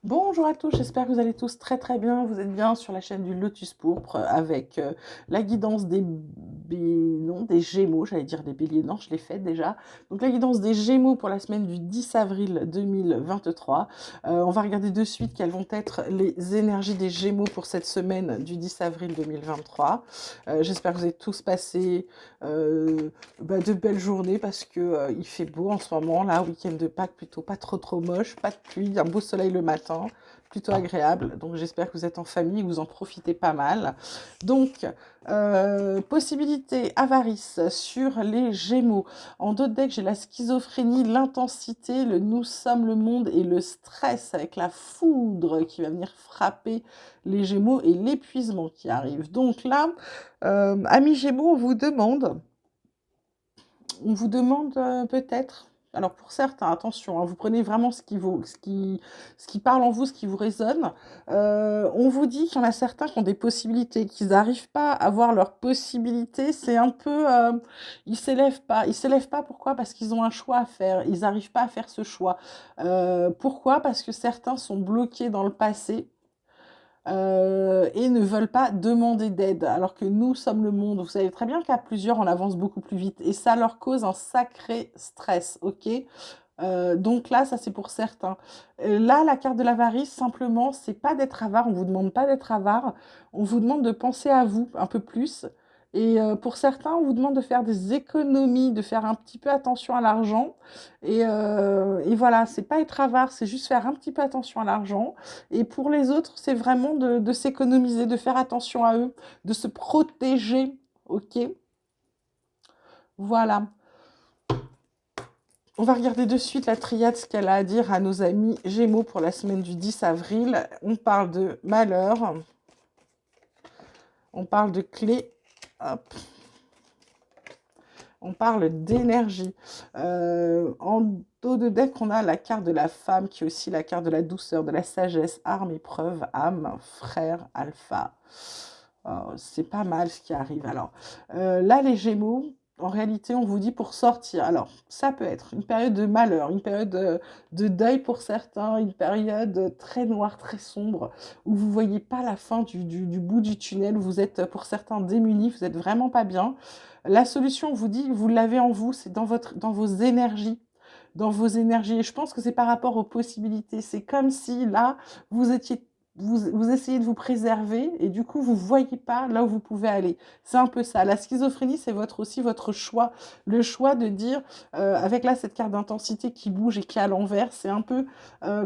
Bonjour à tous, j'espère que vous allez tous très très bien. Vous êtes bien sur la chaîne du Lotus Pourpre avec la guidance non, des Gémeaux, j'allais dire des Béliers, non, je l'ai faite déjà. Donc la guidance des Gémeaux pour la semaine du 10 avril 2023. On va regarder de suite quelles vont être les énergies des Gémeaux pour cette semaine du 10 avril 2023. J'espère que vous avez tous passé de belles journées parce que il fait beau en ce moment, là, week-end de Pâques plutôt pas trop moche, pas de pluie, un beau soleil le matin, plutôt agréable. Donc j'espère que vous êtes en famille, que vous en profitez pas mal. Donc, possibilité avarice sur les Gémeaux. En d'autres decks, j'ai la schizophrénie, l'intensité, le nous sommes le monde et le stress avec la foudre qui va venir frapper les Gémeaux et l'épuisement qui arrive. Donc là, amis Gémeaux, on vous demande peut-être, alors pour certains, attention, hein, vous prenez vraiment ce qui parle en vous, ce qui vous résonne. On vous dit qu'il y en a certains qui ont des possibilités, qu'ils n'arrivent pas à voir leurs possibilités. C'est un peu, ils s'élèvent pas. Ils s'élèvent pas. Pourquoi? Parce qu'ils ont un choix à faire. Ils n'arrivent pas à faire ce choix. Pourquoi? Parce que certains sont bloqués dans le passé et ne veulent pas demander d'aide, alors que nous sommes le monde. Vous savez très bien qu'à plusieurs, on avance beaucoup plus vite, et ça leur cause un sacré stress, ok? Donc là, ça c'est pour certains. Là, la carte de l'avarice, simplement, c'est pas d'être avare, on vous demande pas d'être avare, on vous demande de penser à vous un peu plus. Et pour certains, on vous demande de faire des économies, de faire un petit peu attention à l'argent. Et voilà, c'est pas être avare, c'est juste faire un petit peu attention à l'argent. Et pour les autres, c'est vraiment de s'économiser, de faire attention à eux, de se protéger. Ok? Voilà. On va regarder de suite la triade, ce qu'elle a à dire à nos amis Gémeaux pour la semaine du 10 avril. On parle de malheur, on parle de clé, hop, on parle d'énergie. En dos de deck, on a la carte de la femme, qui est aussi la carte de la douceur, de la sagesse, arme, épreuve, âme, frère, alpha. Oh, c'est pas mal ce qui arrive. Alors, là, les Gémeaux, en réalité, on vous dit pour sortir. Alors, ça peut être une période de malheur, une période de deuil pour certains, une période très noire, très sombre, où vous voyez pas la fin du bout du tunnel, où vous êtes pour certains démunis, vous êtes vraiment pas bien. La solution, on vous dit, vous l'avez en vous, c'est dans vos énergies. Dans vos énergies. Et je pense que c'est par rapport aux possibilités. C'est comme si là, vous étiez vous essayez de vous préserver et du coup, vous ne voyez pas là où vous pouvez aller. C'est un peu ça. La schizophrénie, c'est aussi votre choix. Le choix de dire, avec là, cette carte d'intensité qui bouge et qui est à l'envers, c'est un peu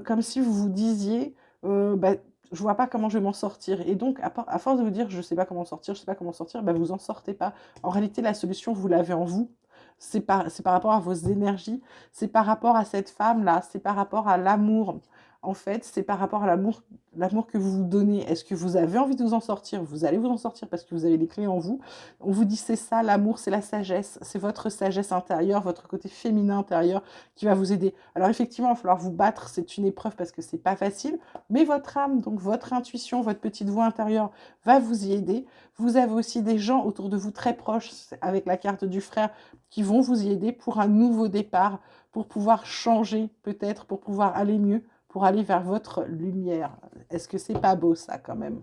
comme si vous vous disiez, bah, je vois pas comment je vais m'en sortir. Et donc, à force de vous dire, je sais pas comment sortir, je sais pas comment sortir, bah, vous en sortez pas. En réalité, la solution, vous l'avez en vous. C'est par rapport à vos énergies, c'est par rapport à cette femme-là, c'est par rapport à l'amour. En fait, c'est par rapport à l'amour que vous vous donnez. Est-ce que vous avez envie de vous en sortir? Vous allez vous en sortir parce que vous avez les clés en vous. On vous dit c'est ça, l'amour, c'est la sagesse, c'est votre sagesse intérieure, votre côté féminin intérieur qui va vous aider. Alors effectivement, il va falloir vous battre, c'est une épreuve parce que c'est pas facile, mais votre âme, donc votre intuition, votre petite voix intérieure va vous y aider. Vous avez aussi des gens autour de vous très proches, avec la carte du frère, qui vont vous y aider pour un nouveau départ, pour pouvoir changer peut-être, pour pouvoir aller mieux, pour aller vers votre lumière. Est-ce que c'est pas beau ça quand même?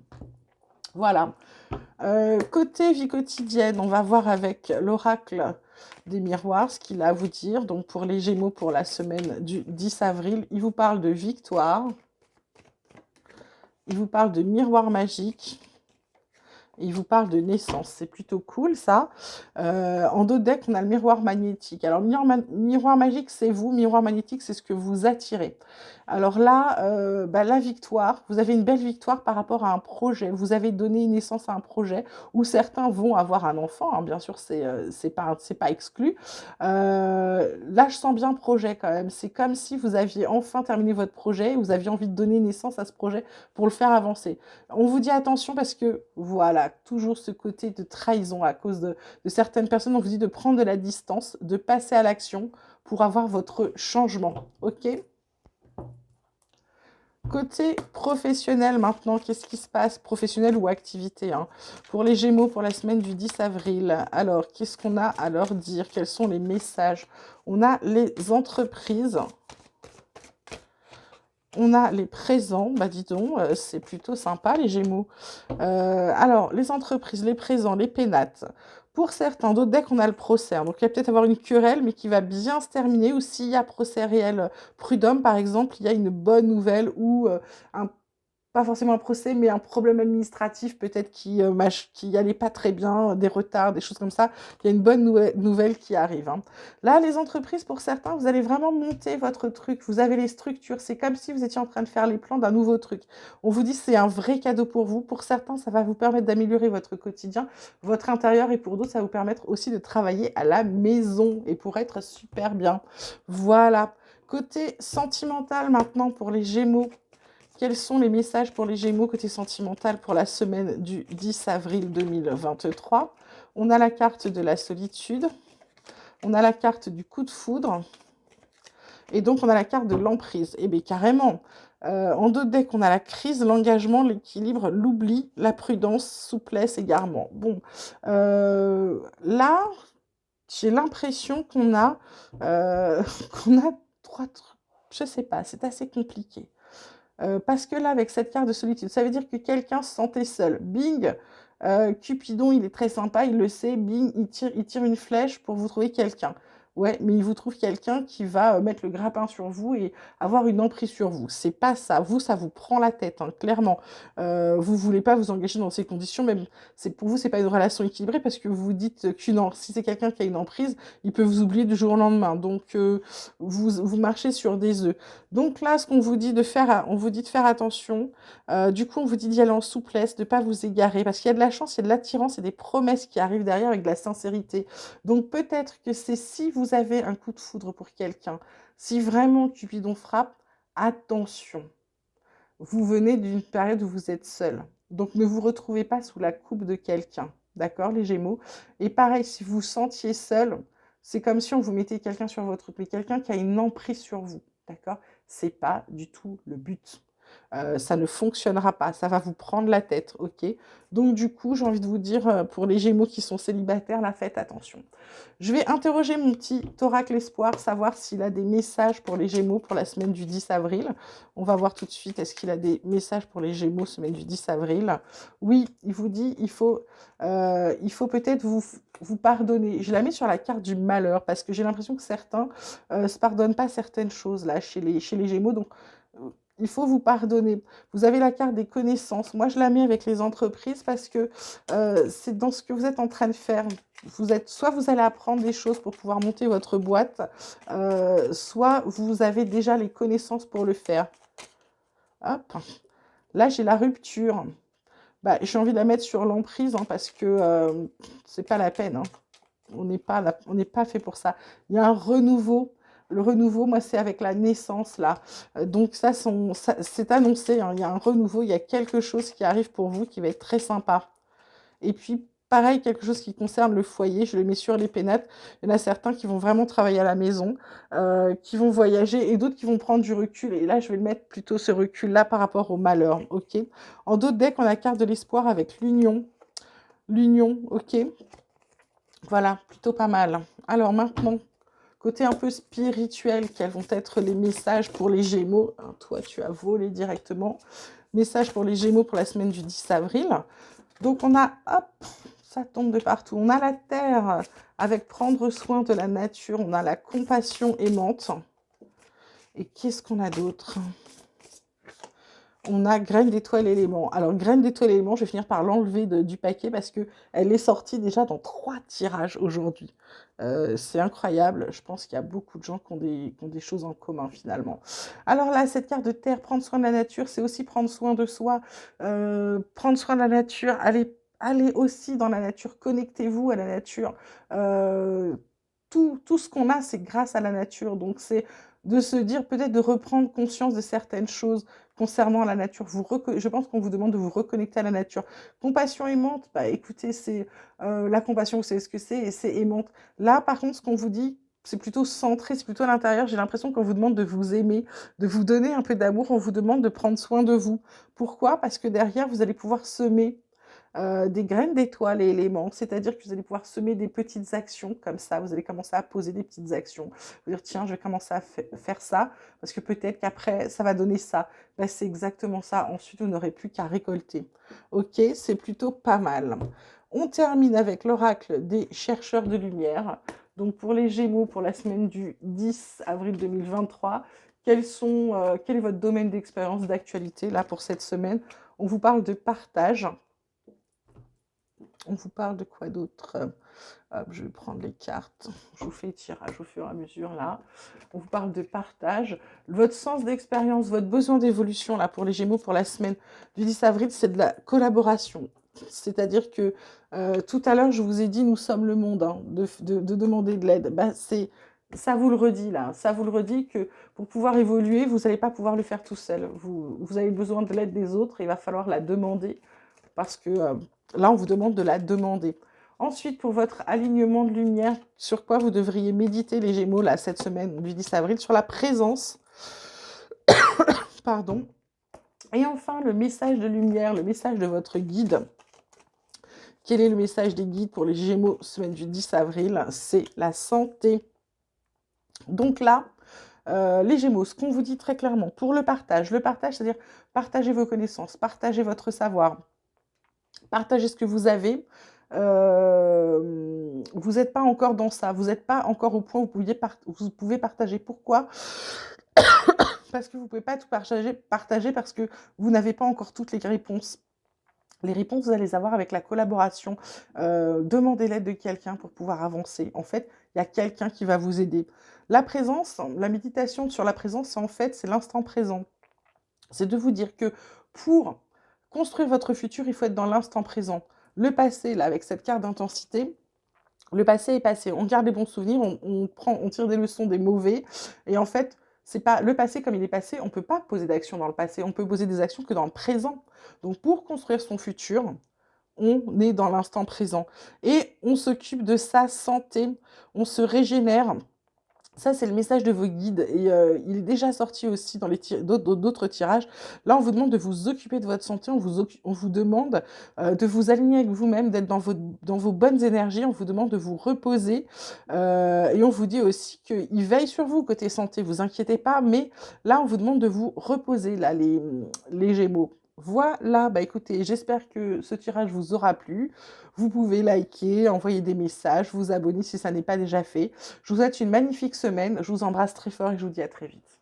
Voilà. Côté vie quotidienne, on va voir avec l'oracle des miroirs ce qu'il a à vous dire. Donc pour les Gémeaux pour la semaine du 10 avril, il vous parle de victoire, il vous parle de miroir magique, il vous parle de naissance, c'est plutôt cool ça. En dos de deck, on a le miroir magnétique. Alors, miroir magique, c'est vous. Miroir magnétique, c'est ce que vous attirez. Alors là, la victoire, vous avez une belle victoire par rapport à un projet. Vous avez donné naissance à un projet où certains vont avoir un enfant. Hein, bien sûr, c'est pas exclu. Là, je sens bien projet quand même. C'est comme si vous aviez enfin terminé votre projet et vous aviez envie de donner naissance à ce projet pour le faire avancer. On vous dit attention parce que, voilà, toujours ce côté de trahison à cause de certaines personnes. On vous dit de prendre de la distance, de passer à l'action pour avoir votre changement. OK? Côté professionnel maintenant, qu'est-ce qui se passe? Professionnel ou activité, hein, pour les Gémeaux pour la semaine du 10 avril. Alors, qu'est-ce qu'on a à leur dire? Quels sont les messages? On a les entreprises. On a les présents, bah dis donc, c'est plutôt sympa les Gémeaux. Alors, les entreprises, les présents, les pénates. Pour certains, d'autres decks, on a le procès. Donc, il va peut-être avoir une querelle, mais qui va bien se terminer. Ou s'il y a procès réel prud'homme, par exemple, il y a une bonne nouvelle ou un pas forcément un procès, mais un problème administratif peut-être qui allait pas très bien, des retards, des choses comme ça. Il y a une bonne nouvelle qui arrive, hein. Là, les entreprises, pour certains, vous allez vraiment monter votre truc. Vous avez les structures. C'est comme si vous étiez en train de faire les plans d'un nouveau truc. On vous dit c'est un vrai cadeau pour vous. Pour certains, ça va vous permettre d'améliorer votre quotidien, votre intérieur, et pour d'autres, ça va vous permettre aussi de travailler à la maison et pour être super bien. Voilà. Côté sentimental maintenant pour les Gémeaux. Quels sont les messages pour les Gémeaux côté sentimental pour la semaine du 10 avril 2023? On a la carte de la solitude, on a la carte du coup de foudre, et donc on a la carte de l'emprise. Eh bien carrément, en deux decks, on a la crise, l'engagement, l'équilibre, l'oubli, la prudence, souplesse, égarement. Bon, là, j'ai l'impression qu'on a, qu'on a trois trucs. Je sais pas, c'est assez compliqué. Parce que là, avec cette carte de solitude, ça veut dire que quelqu'un se sentait seul. Bing, Cupidon, il est très sympa, il le sait. Bing, il tire une flèche pour vous trouver quelqu'un. Ouais, mais il vous trouve quelqu'un qui va mettre le grappin sur vous et avoir une emprise sur vous. C'est pas ça. Vous, ça vous prend la tête, hein, clairement. Vous voulez pas vous engager dans ces conditions, même pour vous, c'est pas une relation équilibrée parce que vous vous dites si c'est quelqu'un qui a une emprise, il peut vous oublier du jour au lendemain. Donc, vous marchez sur des œufs. Donc là, ce qu'on vous dit de faire, on vous dit de faire attention. Du coup, on vous dit d'y aller en souplesse, de ne pas vous égarer, parce qu'il y a de la chance, il y a de l'attirance et des promesses qui arrivent derrière avec de la sincérité. Donc peut-être que c'est si vous avez un coup de foudre pour quelqu'un, si vraiment Cupidon frappe, attention. Vous venez d'une période où vous êtes seul. Donc ne vous retrouvez pas sous la coupe de quelqu'un. D'accord, les Gémeaux? Et pareil, si vous vous sentiez seul, c'est comme si on vous mettait quelqu'un sur votre truc, mais quelqu'un qui a une emprise sur vous. D'accord? C'est pas du tout le but. Ça ne fonctionnera pas, ça va vous prendre la tête, ok? Donc du coup, j'ai envie de vous dire, pour les Gémeaux qui sont célibataires, là, faites attention. Je vais interroger mon petit Thoracle Espoir, savoir s'il a des messages pour les Gémeaux pour la semaine du 10 avril. On va voir tout de suite, est-ce qu'il a des messages pour les Gémeaux semaine du 10 avril? Oui, il vous dit, il faut peut-être vous pardonner. Je la mets sur la carte du malheur parce que j'ai l'impression que certains se pardonnent pas certaines choses là chez les Gémeaux. Donc, il faut vous pardonner. Vous avez la carte des connaissances. Moi, je la mets avec les entreprises parce que c'est dans ce que vous êtes en train de faire. Soit vous allez apprendre des choses pour pouvoir monter votre boîte, soit vous avez déjà les connaissances pour le faire. Hop. Là, j'ai la rupture. Bah, j'ai envie de la mettre sur l'emprise hein, parce que c'est pas la peine, hein. On n'est pas fait pour ça. Il y a un renouveau. Le renouveau, moi, c'est avec la naissance, là. Donc ça, c'est annoncé, hein. Il y a un renouveau, il y a quelque chose qui arrive pour vous qui va être très sympa. Et puis, pareil, quelque chose qui concerne le foyer, je le mets sur les pénates. Il y en a certains qui vont vraiment travailler à la maison, qui vont voyager, et d'autres qui vont prendre du recul. Et là, je vais le mettre plutôt ce recul-là par rapport au malheur, ok? En d'autres decks, on a la carte de l'espoir avec l'union. L'union, ok? Voilà, plutôt pas mal. Alors maintenant, côté un peu spirituel, quels vont être les messages pour les Gémeaux? Alors, toi, tu as volé directement. Message pour les Gémeaux pour la semaine du 10 avril. Donc on a, hop, ça tombe de partout. On a la terre avec prendre soin de la nature. On a la compassion aimante. Et qu'est-ce qu'on a d'autre? On a graine d'étoile élément. Alors, graine d'étoile élément, je vais finir par l'enlever du paquet parce qu'elle est sortie déjà dans 3 tirages aujourd'hui. C'est incroyable. Je pense qu'il y a beaucoup de gens qui ont des choses en commun finalement. Alors là, cette carte de terre, prendre soin de la nature, c'est aussi prendre soin de soi. Prendre soin de la nature, allez aussi dans la nature, connectez-vous à la nature. Tout ce qu'on a, c'est grâce à la nature. Donc, c'est de se dire peut-être de reprendre conscience de certaines choses concernant la nature. Je pense qu'on vous demande de vous reconnecter à la nature. Compassion aimante, bah écoutez, c'est la compassion, vous savez ce que c'est, et c'est aimante. Là, par contre, ce qu'on vous dit, c'est plutôt centré, c'est plutôt à l'intérieur. J'ai l'impression qu'on vous demande de vous aimer, de vous donner un peu d'amour, on vous demande de prendre soin de vous. Pourquoi? Parce que derrière, vous allez pouvoir semer. des graines d'étoiles et éléments, c'est-à-dire que vous allez pouvoir semer des petites actions comme ça, vous allez commencer à poser des petites actions, vous dire tiens, je vais commencer à faire ça, parce que peut-être qu'après, ça va donner ça. Ben, c'est exactement ça, ensuite, vous n'aurez plus qu'à récolter. Ok, c'est plutôt pas mal. On termine avec l'oracle des chercheurs de lumière. Donc pour les Gémeaux, pour la semaine du 10 avril 2023, quel est votre domaine d'expérience, d'actualité là pour cette semaine? On vous parle de partage. On vous parle de quoi d'autre? Hop, je vais prendre les cartes. Je vous fais le tirage au fur et à mesure là. On vous parle de partage. Votre sens d'expérience, votre besoin d'évolution là pour les Gémeaux pour la semaine du 10 avril, c'est de la collaboration. C'est-à-dire que tout à l'heure, je vous ai dit, nous sommes le monde, hein, de demander de l'aide. Ben, ça vous le redit là, ça vous le redit que pour pouvoir évoluer, vous n'allez pas pouvoir le faire tout seul. Vous avez besoin de l'aide des autres, il va falloir la demander parce que là, on vous demande de la demander. Ensuite, pour votre alignement de lumière, sur quoi vous devriez méditer les Gémeaux là, cette semaine du 10 avril? Sur la présence. Pardon. Et enfin, le message de lumière, le message de votre guide. Quel est le message des guides pour les Gémeaux semaine du 10 avril? C'est la santé. Donc là, les Gémeaux, ce qu'on vous dit très clairement, pour le partage, c'est-à-dire partager vos connaissances, partager votre savoir, partager ce que vous avez. Vous n'êtes pas encore dans ça, vous n'êtes pas encore au point où vous pouvez partager. Pourquoi? Parce que vous ne pouvez pas tout partager parce que vous n'avez pas encore toutes les réponses. Les réponses, vous allez les avoir avec la collaboration. Demandez l'aide de quelqu'un pour pouvoir avancer. En fait, il y a quelqu'un qui va vous aider. La présence, la méditation sur la présence, en fait, c'est l'instant présent. C'est de vous dire que pour construire votre futur, il faut être dans l'instant présent. Le passé, là, avec cette carte d'intensité, le passé est passé. On garde les bons souvenirs, on tire des leçons des mauvais. Et en fait, c'est pas le passé comme il est passé, on ne peut pas poser d'action dans le passé, on peut poser des actions que dans le présent. Donc pour construire son futur, on est dans l'instant présent. Et on s'occupe de sa santé, on se régénère. Ça, c'est le message de vos guides. Et il est déjà sorti aussi dans d'autres tirages. Là, on vous demande de vous occuper de votre santé. On vous demande de vous aligner avec vous-même, d'être dans vos bonnes énergies. On vous demande de vous reposer. Et on vous dit aussi qu'il veille sur vous côté santé. Vous inquiétez pas. Mais là, on vous demande de vous reposer, là, les Gémeaux. Voilà, bah écoutez, j'espère que ce tirage vous aura plu. Vous pouvez liker, envoyer des messages, vous abonner si ça n'est pas déjà fait. Je vous souhaite une magnifique semaine, je vous embrasse très fort et je vous dis à très vite.